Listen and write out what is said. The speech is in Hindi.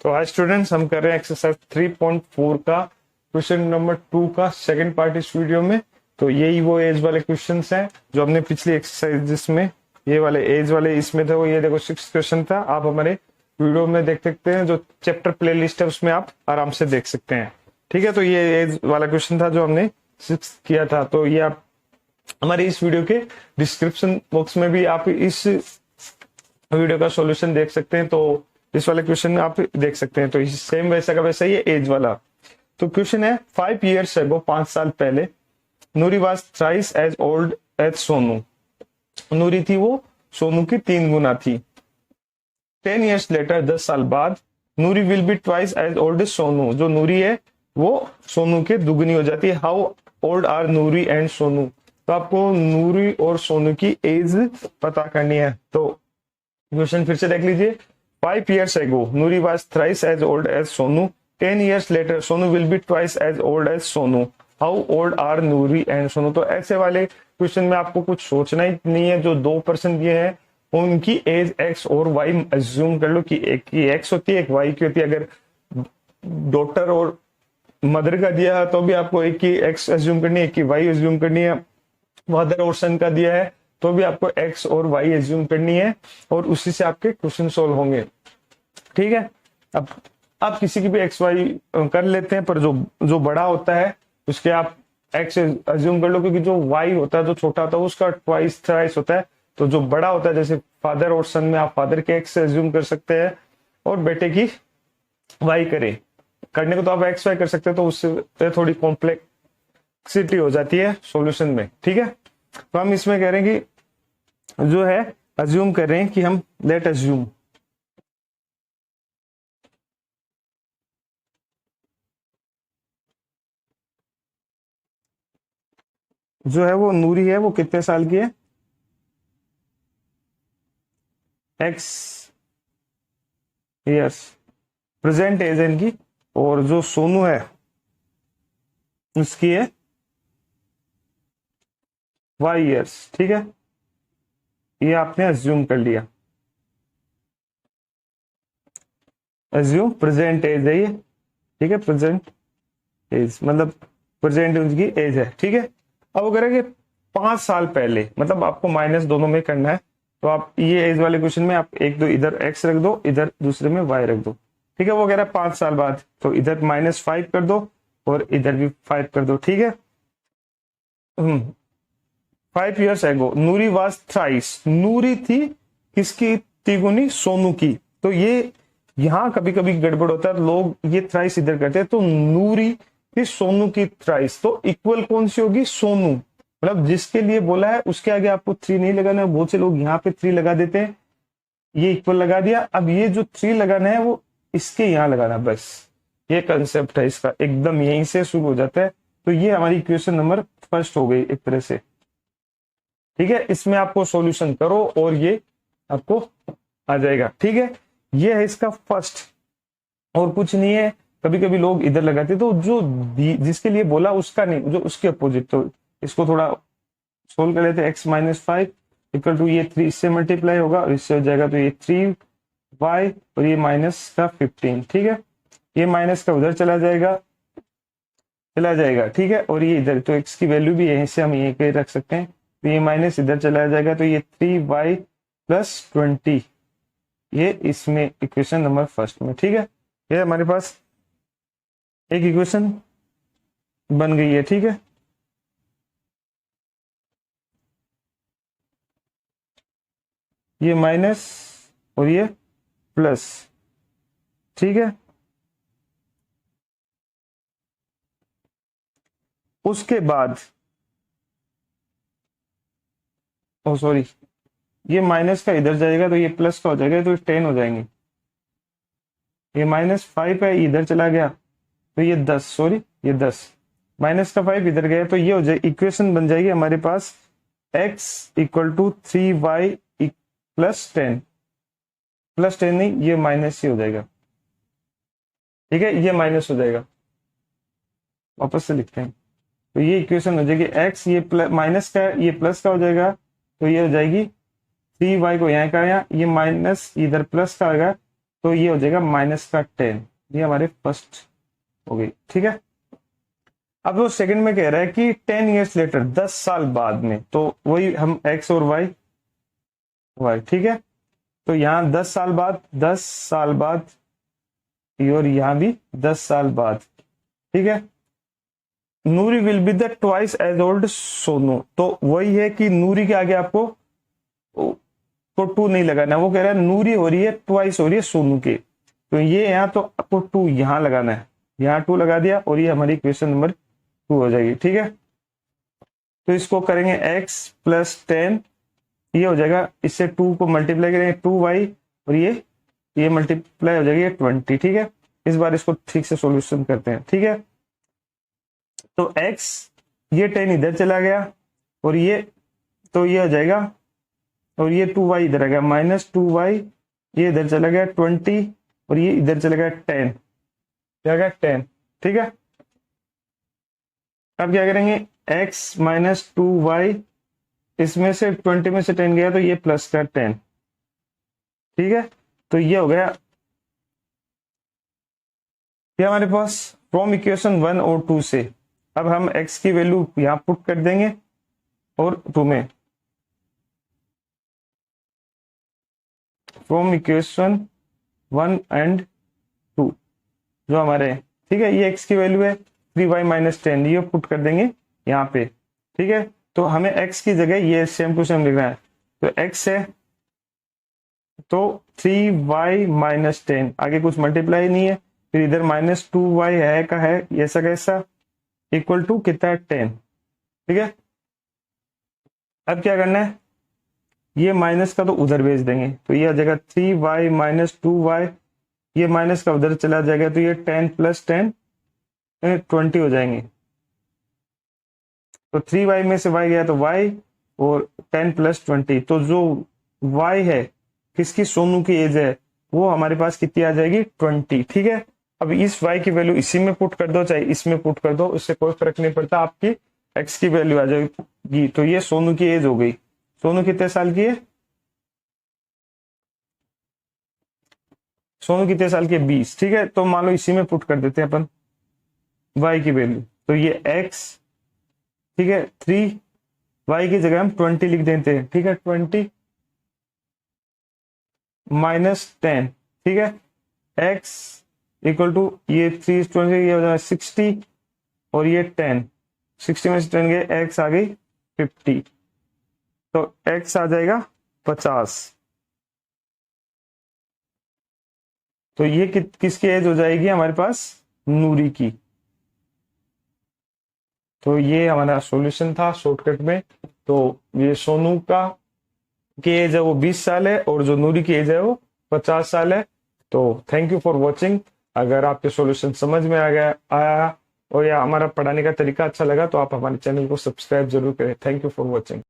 तो आज स्टूडेंट्स हम कर रहे हैं एक्सरसाइज 3.4 का क्वेश्चन नंबर 2 का सेकंड पार्ट इस वीडियो में। तो यही वो एज वाले क्वेश्चंस हैं जो हमने पिछली एक्सरसाइजेस में ये वाले एज वाले इसमें थे। वो ये देखो 6 क्वेश्चन था, आप हमारे वीडियो में देख सकते हैं, जो चैप्टर प्ले लिस्ट है उसमें आप आराम से देख सकते हैं। ठीक है, तो ये एज वाला क्वेश्चन था जो हमने 6 किया था। तो ये आप हमारे इस वीडियो के डिस्क्रिप्शन बॉक्स में भी आप इस वीडियो का सॉल्यूशन देख सकते हैं। तो इस वाले क्वेश्चन में आप देख सकते हैं। तो सेम वैसा का वैसा ही है एज वाला। तो क्वेश्चन है 5 years ago, 5 साल पहले, Noori was thrice as old as Sonu. Noori थी वो सोनू की 3 गुना थी। 10 years later, 10 साल बाद, Noori will be twice as old as Sonu. जो नूरी है वो सोनू के दुगनी हो जाती है। How old are Noori and Sonu. तो आपको नूरी और सोनू की एज पता करनी है। तो क्वेश्चन फिर से देख लीजिए। 5 years ago, Nuri was thrice as old as Sonu. 10 years later, Sonu will be twice as old as Sonu. How old are Nuri and Sonu? तो ऐसे वाले क्वेश्चन में आपको कुछ सोचना ही नहीं है। जो 2 पर्सन दिए हैं उनकी एज x और y एज्यूम कर लो कि एक की x होती है, एक y की होती है। अगर डॉटर और मदर का दिया है तो भी आपको एक की x एज्यूम करनी है, एक की y एज्यूम करनी है। फादर और सन का दिया है तो भी आपको x और y एज्यूम करनी है और उसी से आपके क्वेश्चन सोल्व होंगे। ठीक है, अब आप किसी की भी x y कर लेते हैं, पर जो बड़ा होता है उसके आप x एज्यूम कर लो, क्योंकि जो y होता है, जो छोटा होता है, उसका ट्वाइस थ्राइस होता है। तो जो बड़ा होता है, जैसे फादर और सन में आप फादर के x एज्यूम कर सकते हैं और बेटे की y करने को तो आप x y कर सकते हैं। तो उससे थोड़ी कॉम्प्लेक्सिटी हो जाती है सॉल्यूशन में। ठीक है, तो हम इसमें कह रहे हैं कि जो है अज्यूम कर रहे हैं कि हम लेट अज्यूम जो है वो नूरी है वो कितने साल की है, x ईयर्स प्रेजेंट एज इनकी, और जो सोनू है उसकी है y ईयर्स। ठीक है, ये आपने अज्यूम कर लिया। अज्यूम प्रेजेंट एज है ये। ठीक है, प्रेजेंट एज मतलब प्रेजेंट उनकी एज है। ठीक है, अब वो करेंगे 5 साल पहले, मतलब आपको माइनस दोनों में करना है। तो आप ये एज वाले क्वेश्चन में आप एक दो इधर x रख दो, इधर दूसरे में y रख दो। ठीक है, वो कह रहा है 5 साल बाद, तो इधर -5 कर दो और इधर भी 5 कर दो। ठीक है, 5 years ago, Noori was thrice. Noori थी किसकी तिगुनी, सोनू की। तो ये यहाँ कभी कभी गड़बड़ होता है, लोग ये थ्राइस इधर करते हैं। तो नूरी फिर सोनू की थ्राइस, तो इक्वल कौन सी होगी, सोनू। मतलब जिसके लिए बोला है उसके आगे आपको 3 नहीं लगाना है। बहुत से लोग यहाँ पे 3 लगा देते हैं, ये इक्वल लगा दिया। अब ये जो 3 लगाना है वो इसके यहाँ लगाना, बस ये कंसेप्ट है इसका, एकदम यहीं से शुरू हो जाता है। तो ये हमारी इक्वेशन नंबर फर्स्ट हो गई एक तरह से। ठीक है, इसमें आपको सॉल्यूशन करो और ये आपको आ जाएगा। ठीक है, ये है इसका फर्स्ट, और कुछ नहीं है। कभी कभी लोग इधर लगाते, तो जो जिसके लिए बोला उसका नहीं, जो उसके अपोजिट। तो इसको थोड़ा सोल्व कर लेते हैं। x-5 इक्वल टू ये 3 इससे मल्टीप्लाई होगा और इससे हो जाएगा, तो ये 3y और ये माइनस का 15। ठीक है, ये माइनस का उधर चला जाएगा। ठीक है, और ये इधर, तो x की वैल्यू भी यहीं से हम यहीं पे रख सकते हैं। तो ये माइनस इधर चला जाएगा, तो ये 3y + 20 ये इसमें इक्वेशन नंबर फर्स्ट में। ठीक है, ये हमारे पास एक इक्वेशन बन गई है। ठीक है, ये माइनस और ये प्लस। ठीक है, उसके बाद सॉरी, ये माइनस का इधर जाएगा तो ये प्लस का हो जाएगा, तो 10 हो जाएंगे। ये -5 है, इधर चला गया तो ये 10, सॉरी ये 10, माइनस का 5 इधर गया, तो ये हो जाए इक्वेशन बन जाएगी हमारे पास x = 3y + 10 + 10 नहीं, ये माइनस ही हो जाएगा। ठीक है, ये माइनस हो जाएगा, वापस से लिखते हैं। तो ये इक्वेशन हो जाएगी x, ये माइनस का ये प्लस का हो जाएगा, तो ये हो जाएगी 3y को यहाँ का यहाँ, ये माइनस इधर प्लस का होगा, तो ये हो जाएगा माइनस का 10। ये हमारे फर्स्ट हो गई, ठीक है। अब वो सेकंड में कह रहा है कि 10 ईयर्स लेटर, 10 साल बाद में, तो वही हम एक्स और वाई, ठीक है। तो यहाँ 10 साल बाद, 10 साल बाद, और यहाँ भी 10 साल बाद, ठीक है। Noori will be the twice as old Sonu, तो वही है कि नूरी के आगे आपको को 2 नहीं लगाना, वो कह रहा है नूरी हो रही है ट्वाइस हो रही है सोनू के, तो ये यहाँ तो आपको 2 यहाँ लगाना है, यहाँ 2 लगा दिया और ये हमारी इक्वेशन नंबर 2 हो जाएगी, ठीक है। तो इसको करेंगे x प्लस 10, ये हो जाएगा, इससे 2 को मल्टीप्लाई करेंगे 2y, और ये मल्टीप्लाई हो जाएगी 20, ठीक है। इस बार इसको ठीक से सॉल्यूशन करते हैं, ठीक है। तो x, ये 10 इधर चला गया, और ये तो ये हो जाएगा, और ये 2y इधर आ गया, माइनस 2y, ये इधर चला गया 20, और ये इधर चला गया 10, क्या गया 10, ठीक है। अब क्या करेंगे, x माइनस 2y, इसमें से 20 में से 10 गया तो ये प्लस का 10, ठीक है। तो ये हो गया, ये हमारे पास फ्रॉम इक्वेशन 1 और 2 से अब हम x की वैल्यू यहां पुट कर देंगे, और 2 में फ्रॉम इक्वेशन 1 एंड 2 जो हमारे, ठीक है, ये x की वैल्यू है 3y माइनस 10, ये पुट कर देंगे यहाँ पे, ठीक है। तो हमें x की जगह ये सेम टू सेम लिखना है, तो x है तो 3y माइनस 10, आगे कुछ मल्टीप्लाई नहीं है, फिर इधर माइनस 2y है का है, ऐसा कैसा, इक्वल टू कितना है 10, ठीक है। अब क्या करना है, ये माइनस का तो उधर भेज देंगे, तो ये आ जाएगा 3y माइनस 2y, ये माइनस का उधर चला जाएगा, तो ये 10 प्लस 10 20 हो जाएंगे। तो 3y में से y गया तो y, और 10 प्लस 20, तो जो y है किसकी, सोनू की एज है, वो हमारे पास कितनी आ जाएगी 20, ठीक है। अब इस y की वैल्यू इसी में पुट कर दो चाहे इसमें पुट कर दो, उससे कोई फर्क नहीं पड़ता, आपकी x की वैल्यू आ जाएगी। तो ये सोनू की एज हो गई। सोनू कितने साल की है, सोनू कितने साल की है 20, ठीक है। तो मान लो इसी में पुट कर देते हैं अपन y की वैल्यू, तो ये x, ठीक है, 3y की जगह हम 20 लिख देते हैं, ठीक है, 20 माइनस 10, ठीक है, x इक्वल टू ये 3 20, ये हो जाएगा 60, और ये 10, 60 में से 10 गए, x आ गई 50, तो x आ जाएगा 50। तो ये किसकी एज हो जाएगी हमारे पास, नूरी की। तो ये हमारा सॉल्यूशन था शॉर्टकट में। तो ये सोनू का की एज है वो 20 साल है, और जो नूरी की एज है वो 50 साल है। तो थैंक यू फॉर वॉचिंग। अगर आपके सॉल्यूशन समझ में आया और या हमारा पढ़ाने का तरीका अच्छा लगा तो आप हमारे चैनल को सब्सक्राइब जरूर करें। Thank you for watching.